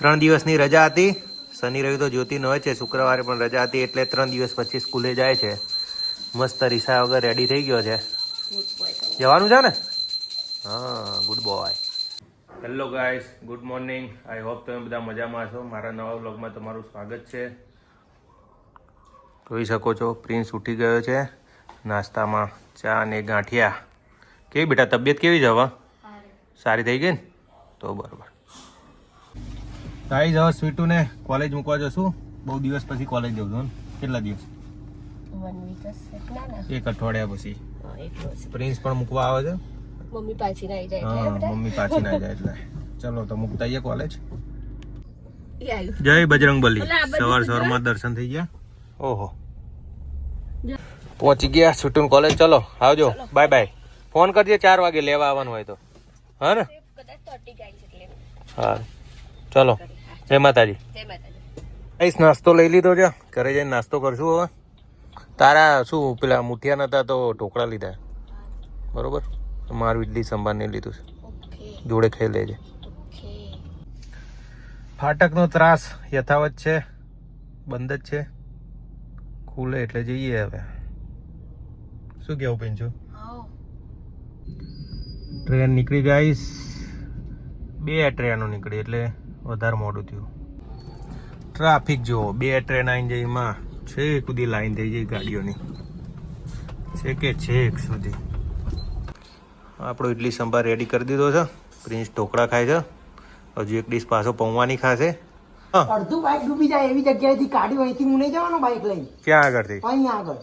3 દિવસની રજા હતી. શનિ રવિ તો જ્યોતિ ન હોય છે, શુક્રવારે પણ રજા હતી એટલે 3 દિવસ પછી સ્કૂલે જાય છે. મસ્ત રીસા વગર રેડી થઈ ગયો છે. જવાનું છે ને? હા, good boy. Hello guys, good morning. I hope તમે બધા મજામાં છો. મારા નવા વ્લોગમાં તમારું સ્વાગત છે. જોઈ શકો છો પ્રિન્સ ઉઠી ગયો છે. નાસ્તામાં ચા અને ગાંઠિયા. કેવી બેટા તબિયત કેવી છે હવે? સારી થઈ ગઈ ને? તો બરાબર. ગાઈસ હવે સ્વીટુને કોલેજ મૂકવા જશું. બહુ દિવસ પછી કોલેજ જવું છું. કેટલા દિવસ? 1 week એક અઠવાડિયા પછી. પ્રિન્સ પણ મૂકવા આવે છે. મમ્મી પાછી ના જાય હા, મમ્મી પાછી ના જાય એટલે ચલો તો મૂકતા આવીએ કોલેજ. એટલે જય બજરંગબલી. સવારમાં દર્શન થઈ ગયા. ઓહો, પહોંચી ગયા સ્વીટુન કોલેજ. ચલો આવજો, બાય બાય. ફોન કરજે 4 વાગે લેવા આવવાનું હોય તો. હા ને? હા ચલો, જય માતાજી. આઈસ નાસ્તો લઈ લીધો છે. ઘરે જઈને નાસ્તો કરશું હવે. તારા શું પેલા મુઠિયા નતા તો ઢોકળા લીધા બરોબર. મારું ઇડલી સંભાર નહીં લીધું છે. જોડે ખાઈ લેજે. ફાટકનો ત્રાસ યથાવત છે, બંધ જ છે. ખુલે એટલે જઈએ હવે. શું કેવું પીંછું? ટ્રેન નીકળી ગાઈસ. 2 ટ્રેનો નીકળી એટલે વધારે મોડું થયું. ટ્રાફિક જુઓ, 2 ટ્રેન આવીને જઈ એમાં છેક સુધી લાઈન થઈ જાય ગાડીઓની, છેકે છેક સુધી. આપણો ઇડલી સંભાર રેડી કરી દીધો છે. પ્રિન્સ ઢોકળા ખાય છે. હજુ એક ડીશ પાછો પૌવાની ખાશે. અડધું બાઈક ડૂબી જાય એવી જગ્યાએથી કાઢી અહીંથી હું નહીં જવાનો બાઈક લઈને. ક્યાં આગળથી? અહીંયા આગળ.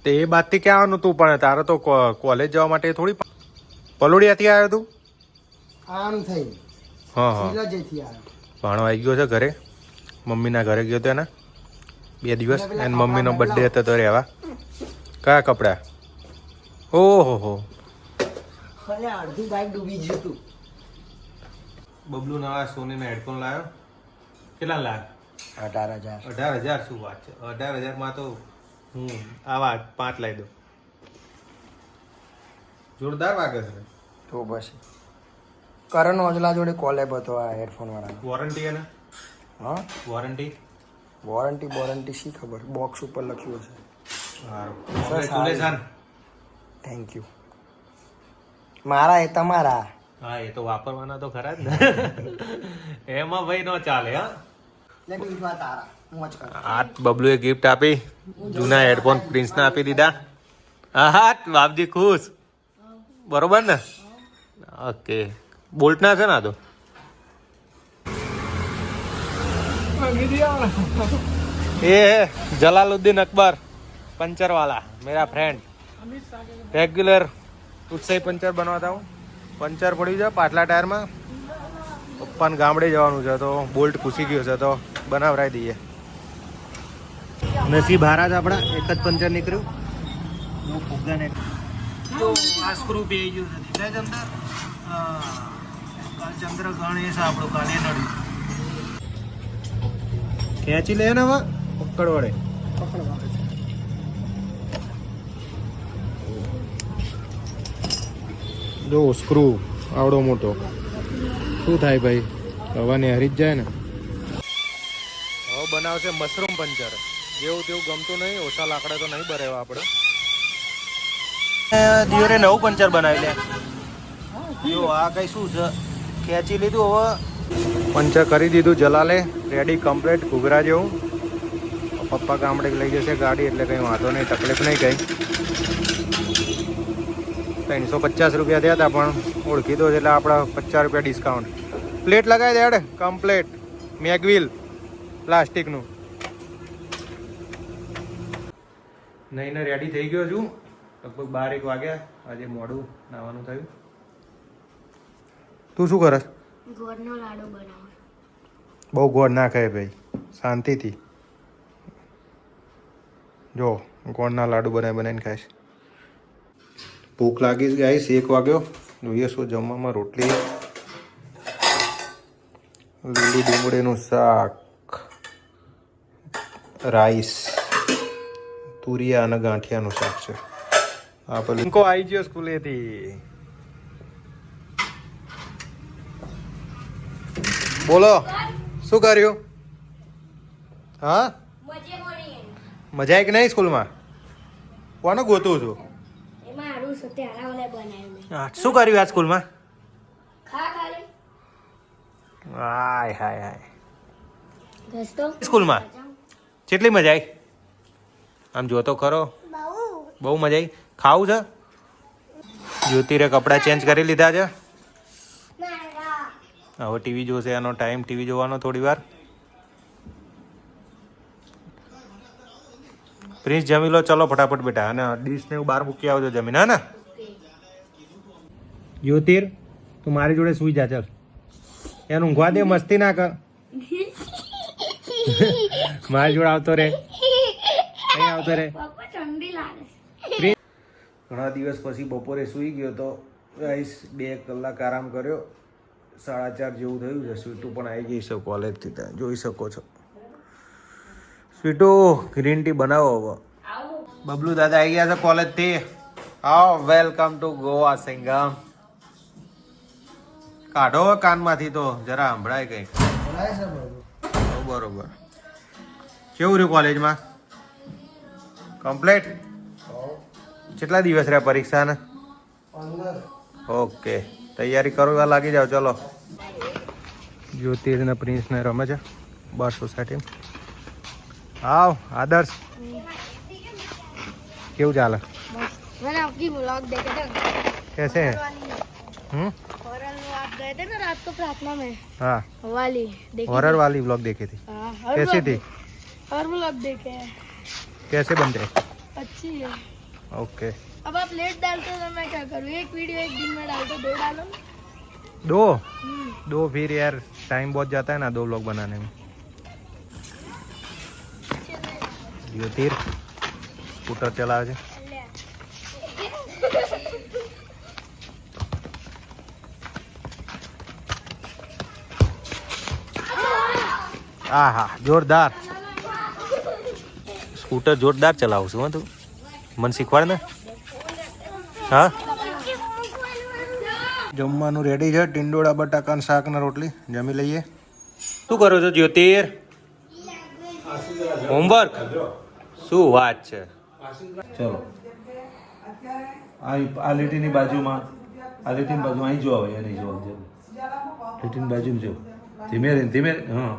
તે એ બાદથી ક્યાં આવવાનું તું? પણ તારે તો કોલેજ જવા માટે થોડી પલોડિયાથી આવ્યો તું? આમ થઈ હા હા, સિલજેથી આવ્યો. ભાણો આવી ગયો છે ઘરે. મમ્મીના ઘરે ગયો હતો એના 2 દિવસ. અને મમ્મીનો બર્થડે હતો તો રહેવા. કયા કપડા? ઓહો હો, અરે અડધું બાઈક ડૂબી ગયું તું. બબલુ નવા સોનીના હેડફોન લાવ્યો. કેટલા લાવ્યો? 18,000. 18,000. શું વાત છે? 18,000 તો હું આવા 5 લાવી દઉં. જોરદાર વાગે છે. તો પછી કરણ ઓજલા જોડે કોલેબ હતો આ હેડફોન વાળા. વોરંટી એને? હા, વોરંટી વોરંટી શી ખબર, બોક્સ ઉપર લખ્યું હશે. સારું, કોંગ્રેચ્યુલેશન. Thank you. મારા એ તમારા. હા, એ તો વાપરવાના તો ખરા જ ને. એમાં ભાઈ નો ચાલે. હા, તારા મોજ કર. આ બબલુએ ગિફ્ટ આપી. જૂના હેડફોન પ્રિન્સને આપી દીધા. હા, બાપજી ખુશ બરોબર ને? ઓકે, બોલ્ટના છે ને આ તો? ये है जलालुद्दीन अकबर, पंचर वाला, मेरा फ्रेंड. रेगुलर उससे ही पंचर बनवाता हूँ. पंचर पड़ी છે પાછલા ટાયરમાં. પપ્પાને ગામડે જવાનું છે તો બોલ્ટ ઘૂસી ગયો છે તો બનાવરાઈ દઈએ. નસીબ હારા જ આપણા, એક જ પંચર નીકળ્યું. હું ફુગ્ગાને તો આ સ્ક્રૂ પી ગયું છે. દેખાય છે અંદર? હા, કાલ ચંદ્ર ગણેશ આપણું કાલે નડ્યું. ખેંચી લે ને હવે પકડ વડે. જો સ્ક્રૂ આવડો મોટો. શું થાય ભાઈ? હવાને હરી જ જાય ને. હવે બનાવશે મશરૂમ પંચર. જેવું તેવું ગમતું નહીં. ઓછા લાકડા તો નહીં ભરાવા આપણે. દિયોરે નવું પંચર બનાવી લે. જો આ કઈ શું છે? ખેંચી લીધું. હવે પંચર કરી દીધું જલાલે. રેડી કમ્પ્લીટ ઘૂઘરા જેવું. પપ્પા ગામડે લઈ જશે ગાડી એટલે કંઈ વાંધો નહીં, તકલીફ નહીં કંઈ. 350 રૂપિયા થયા હતા પણ ઓળખી દો એટલે આપણે 50 રૂપિયા ડિસ્કાઉન્ટ. પ્લેટ લગાવી દે કમ્પ્લેટ મેગવિલ પ્લાસ્ટિકનું. નહીં ને રેડી થઈ ગયો છું. લગભગ 12-1 વાગ્યા. આજે મોડું નાવાનું થયું. તું શું કરસ? ગોળનો લાડુ બનાવો. બહુ ગોળ ના ખાય ભાઈ, શાંતિથી. જો ગોળના લાડુ બનાવીને ખાઈશ. ભૂખ લાગી ગાઈસ. 1 વાગ્યો. જોઈએ શું જમવામાં. રોટલી, લીલી ડુંગળીનું શાક, રાઈસ, તુરિયા અને ગાંઠિયાનું શાક છે. આ પેલું લિંકો આવી ગયો સ્કૂલેથી. બોલો. શું કર્યું? હા મજા આવી કે નહીં સ્કૂલમાં? કોને ગોતું છું? એમાં આરું છે ત્યારે ઓલે બનાવ્યું મેં. હા, શું કર્યું આ સ્કૂલમાં? ખાલી હાય હાય હાય. દોસ્તો સ્કૂલમાં કેટલી મજા આવી? આમ જોતો ખરો, બહુ મજા આવી. ખાવું છે? જ્યોતિરે કપડાં ચેન્જ કરી લીધા છે. હવે ટીવી જોશે, એનો ટાઈમ ટીવી જોવાનો થોડી વાર. પ્રિન્સ જમી લો, ચલો ફટાફટ બેટા. અને ડીશ ને એવું બહાર મૂકી આવજો જમીન, હા ને? જ્યોતિર તું મારી જોડે સુઈ જા, ચાલ. એને ઊંઘવા દે, મસ્તી ના કર. મારી જોડે આવતો રે, અહીં આવતો રે. ઠંડી લાગે. ઘણા દિવસ પછી બપોરે સૂઈ ગયો તો 2 કલાક આરામ કર્યો. 4:30 જેવું થયું છે. સ્વીટુ પણ આવી ગઈ છે કોલેજથી, ત્યાં જોઈ શકો છો. સ્વીટુ ગ્રીન ટી બનાવો હવે. બબલુ દાદા આવી ગયા છે કોલેજથી. આવો, વેલકમ ટુ ગોવા સિંગમ. કાઢો કાનમાંથી તો જરા સંભળાય કંઈક. બરોબર. કેવું રહ્યું કોલેજમાં? કમ્પ્લીટ? કેટલા દિવસ રહ્યા પરીક્ષાને? 15. ઓકે, તૈયારી કરવા લાગી જાઓ, ચલો. જ્યોતિર્ન પ્રિન્સને રમે છે બાર સોસાયટી. આવ આદર્શ, કેવું ચાલે? मैंने आपकी व्लॉग देखे थे कैसे है? हॉरर आप गए थे ना रात को प्रार्थना में हाँ, वाली देखी हॉरर वाली व्लॉग देखी थी. हाँ, कैसी थी? हर व्लॉग देखे हैं कैसे बनते हैं? अच्छी है. ओके. अब आप लेट डालते हो तो मैं क्या करूँ? एक वीडियो एक दिन में डालते 2 डालो. 2 फिर यार टाइम बहुत जाता है ना 2 व्लॉग बनाने में. ज्योतिर स्कूटर चलावे છે. આહા, જોરદાર સ્કૂટર, જોરદાર ચલાવું છું. તું મને શીખવાડ ને. હા, જમવાનું રેડી છે. ટીંડોળા બટાકાનું શાક ને રોટલી જમી લઈએ. શું કરો છો જ્યોતિર? હોમવર્ક? શું વાત છે. ચલો આ લીટીની બાજુમાં, આ લીટીની બાજુ અહીં જો આવે, એની જો લીટીની બાજુમાં જો, ધીમે રહીને ધીમે. હા,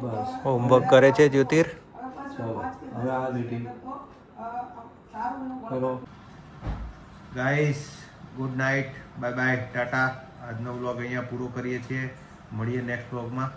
બસ. હોમવર્ક કરે છે જ્યોતિર. ચલો હવે આ લીટી કરો. Guys, good night, bye bye, Tata. આજનો વ્લોગ અહીંયા પૂરો કરીએ છીએ. મળીએ નેક્સ્ટ વ્લોગમાં.